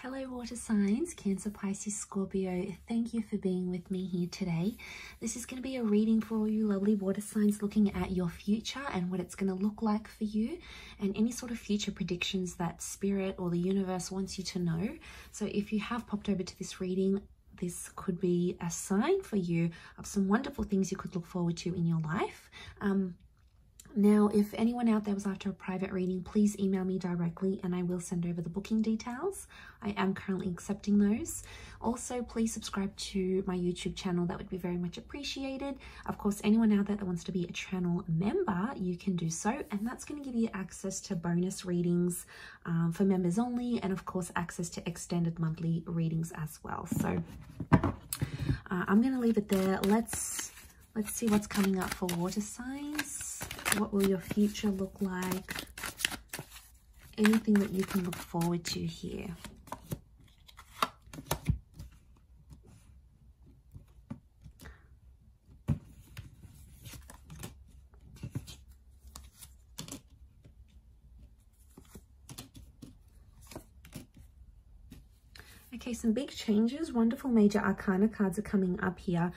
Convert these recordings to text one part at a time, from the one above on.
Hello water signs, Cancer, Pisces, Scorpio. Thank you for being with me here today. This is going to be a reading for you lovely water signs, looking at your future and what it's going to look like for you and any sort of future predictions that spirit or the universe wants you to know. So if you have popped over to this reading, this could be a sign for you of some wonderful things you could look forward to in your life. Now, if anyone out there was after a private reading, please email me directly and I will send over the booking details. I am currently accepting those. Also, please subscribe to my YouTube channel. That would be very much appreciated. Of course, anyone out there that wants to be a channel member, you can do so. And that's going to give you access to bonus readings for members only. And of course, access to extended monthly readings as well. So I'm going to leave it there. Let's see what's coming up for water signs. What will your future look like? Anything that you can look forward to here. Okay, some big changes. Wonderful major arcana cards are coming up here.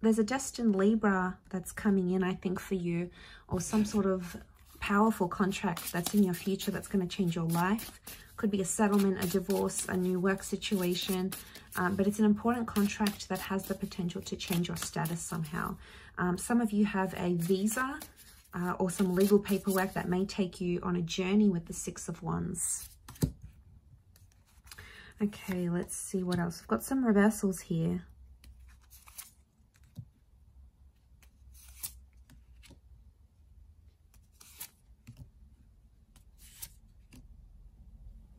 There's a Destined Libra that's coming in, I think, for you, or some sort of powerful contract that's in your future that's going to change your life. Could be a settlement, a divorce, a new work situation, but it's an important contract that has the potential to change your status somehow. Some of you have a visa or some legal paperwork that may take you on a journey with the Six of Wands. Okay, let's see what else. We've got some reversals here.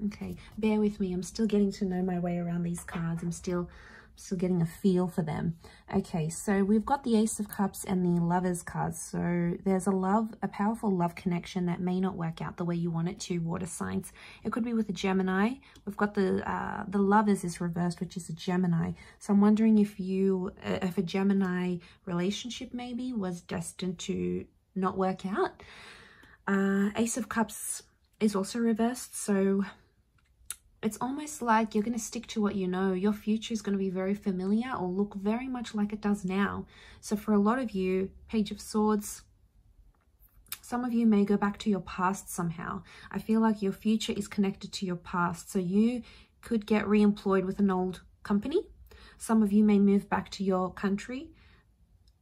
Okay, bear with me. I'm still getting to know my way around these cards. I'm still getting a feel for them. Okay, so we've got the Ace of Cups and the Lovers cards. So there's a powerful love connection that may not work out the way you want it to, water signs. It could be with a Gemini. We've got the Lovers is reversed, which is a Gemini. So I'm wondering if a Gemini relationship maybe was destined to not work out. Ace of Cups is also reversed. So it's almost like you're going to stick to what you know. Your future is going to be very familiar or look very much like it does now. So for a lot of you, Page of Swords, some of you may go back to your past somehow. I feel like your future is connected to your past. So you could get re-employed with an old company. Some of you may move back to your country.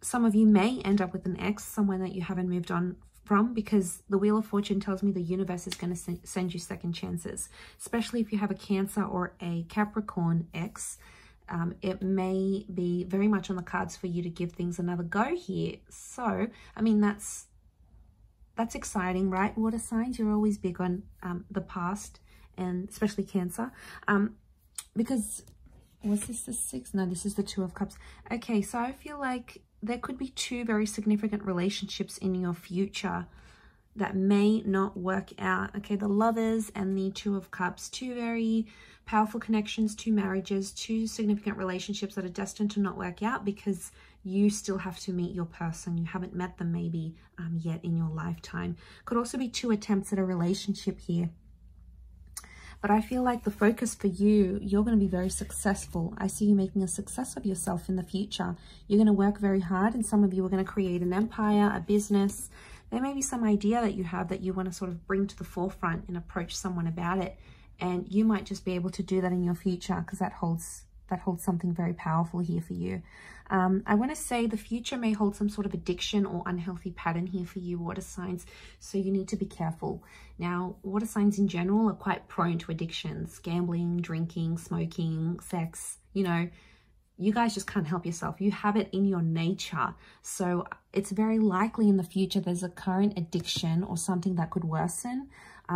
Some of you may end up with an ex, someone that you haven't moved on from, because the Wheel of Fortune tells me the universe is going to send you second chances, especially if you have a Cancer or a Capricorn ex. It may be very much on the cards for you to give things another go here. So, I mean, that's exciting, right? Water signs, you're always big on the past, and especially Cancer, because was this the Six? No, this is the Two of Cups. Okay, so I feel like there could be two very significant relationships in your future that may not work out. Okay, the Lovers and the Two of Cups, two very powerful connections, two marriages, two significant relationships that are destined to not work out because you still have to meet your person. You haven't met them maybe yet in your lifetime. Could also be two attempts at a relationship here. But I feel like the focus for you, you're going to be very successful. I see you making a success of yourself in the future. You're going to work very hard, and some of you are going to create an empire, a business. There may be some idea that you have that you want to sort of bring to the forefront and approach someone about it. And you might just be able to do that in your future because that holds something very powerful here for you. I want to say the future may hold some sort of addiction or unhealthy pattern here for you, water signs, so you need to be careful. Now, water signs in general are quite prone to addictions: gambling, drinking, smoking, sex. You know, you guys just can't help yourself. You have it in your nature. So it's very likely in the future there's a current addiction or something that could worsen.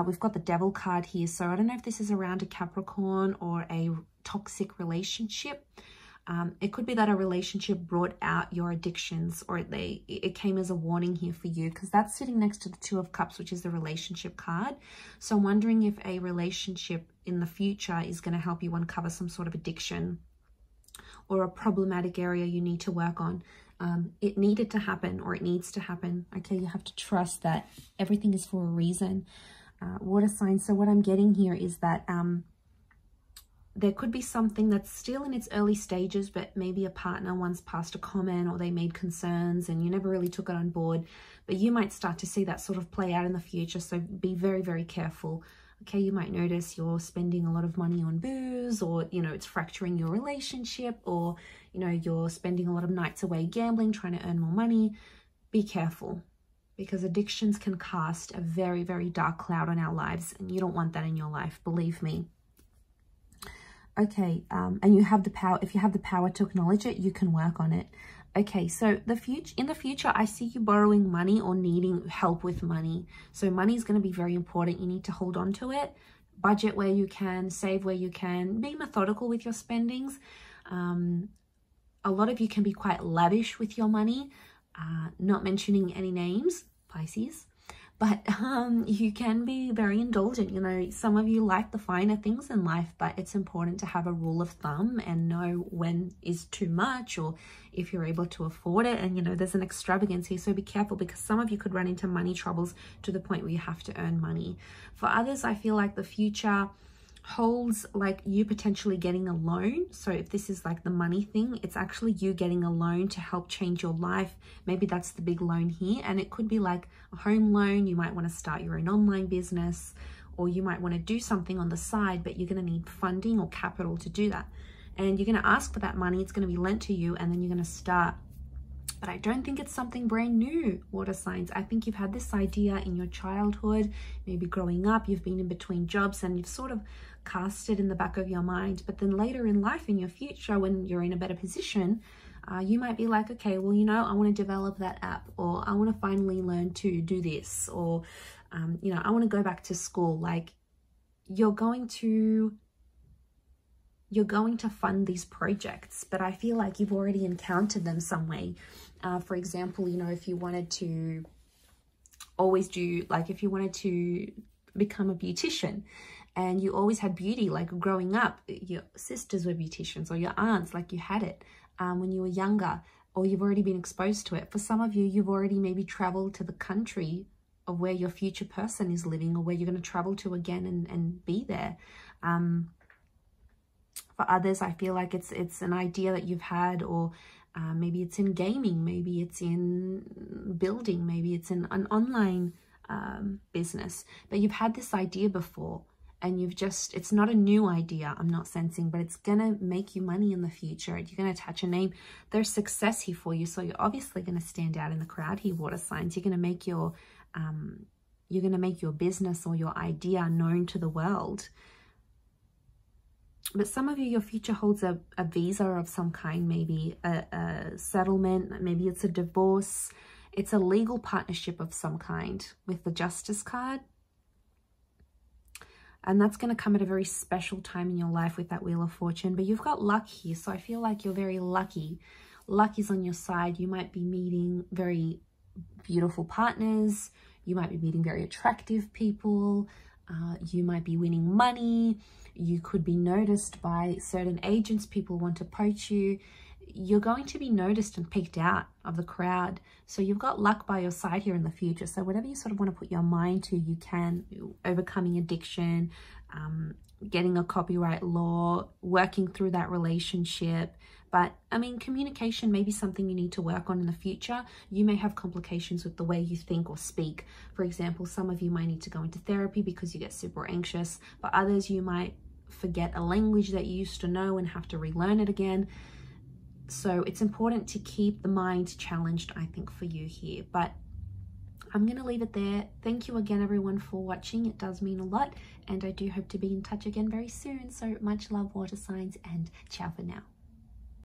We've got the Devil card here. So I don't know if this is around a Capricorn or a toxic relationship. It could be that a relationship brought out your addictions, or it came as a warning here for you, because that's sitting next to the Two of Cups, which is the relationship card. So I'm wondering if a relationship in the future is going to help you uncover some sort of addiction or a problematic area you need to work on. It needed to happen, or it needs to happen. Okay, you have to trust that everything is for a reason. Water signs. So what I'm getting here is that there could be something that's still in its early stages, but maybe a partner once passed a comment or they made concerns and you never really took it on board. But you might start to see that sort of play out in the future. So be very, very careful. Okay, you might notice you're spending a lot of money on booze, or, you know, it's fracturing your relationship, or, you know, you're spending a lot of nights away gambling, trying to earn more money. Be careful, because addictions can cast a very, very dark cloud on our lives, and you don't want that in your life, believe me. Okay, and you have the power. If you have the power to acknowledge it, you can work on it. Okay, so in the future, I see you borrowing money or needing help with money. So money is going to be very important. You need to hold on to it. Budget where you can, save where you can, be methodical with your spendings. A lot of you can be quite lavish with your money, not mentioning any names, Pisces. But you can be very indulgent. You know, some of you like the finer things in life, but it's important to have a rule of thumb and know when is too much, or if you're able to afford it. And, you know, there's an extravagance here. So be careful, because some of you could run into money troubles to the point where you have to earn money. For others, I feel like the future holds like you potentially getting a loan. So if this is like the money thing, it's actually you getting a loan to help change your life. Maybe that's the big loan here, and it could be like a home loan. You might want to start your own online business, or you might want to do something on the side, but you're going to need funding or capital to do that, and you're going to ask for that money. It's going to be lent to you, and then you're going to start. But I don't think it's something brand new, water signs. I think you've had this idea in your childhood, maybe growing up, you've been in between jobs, and you've sort of cast it in the back of your mind. But then later in life, in your future, when you're in a better position, you might be like, okay, well, you know, I want to develop that app, or I want to finally learn to do this, or, you know, I want to go back to school. Like, you're going to fund these projects, but I feel like you've already encountered them some way. For example, you know, if you wanted to always do, like if you wanted to become a beautician and you always had beauty, like growing up, your sisters were beauticians or your aunts, like you had it when you were younger, or you've already been exposed to it. For some of you, you've already maybe traveled to the country of where your future person is living, or where you're going to travel to again and be there. For others, I feel like it's an idea that you've had, or maybe it's in gaming, maybe it's in building, maybe it's in an online business, but you've had this idea before, and it's not a new idea, I'm not sensing, but it's gonna make you money in the future. You're gonna attach a name. There's success here for you, so you're obviously gonna stand out in the crowd here, water signs. You're gonna make your business or your idea known to the world. But some of you, your future holds a visa of some kind, maybe a settlement, maybe it's a divorce. It's a legal partnership of some kind with the Justice card. And that's going to come at a very special time in your life with that Wheel of Fortune. But you've got luck here, so I feel like you're very lucky. Luck is on your side. You might be meeting very beautiful partners. You might be meeting very attractive people. You might be winning money. You could be noticed by certain agents. People want to poach you. You're going to be noticed and picked out of the crowd. So you've got luck by your side here in the future. So whatever you sort of want to put your mind to, you can. Overcoming addiction, getting a copyright law, working through that relationship. But I mean, communication may be something you need to work on in the future. You may have complications with the way you think or speak. For example, some of you might need to go into therapy because you get super anxious. But others, you might forget a language that you used to know and have to relearn it again. So it's important to keep the mind challenged, I think, for you here. But I'm going to leave it there. Thank you again, everyone, for watching. It does mean a lot. And I do hope to be in touch again very soon. So much love, water signs, and ciao for now.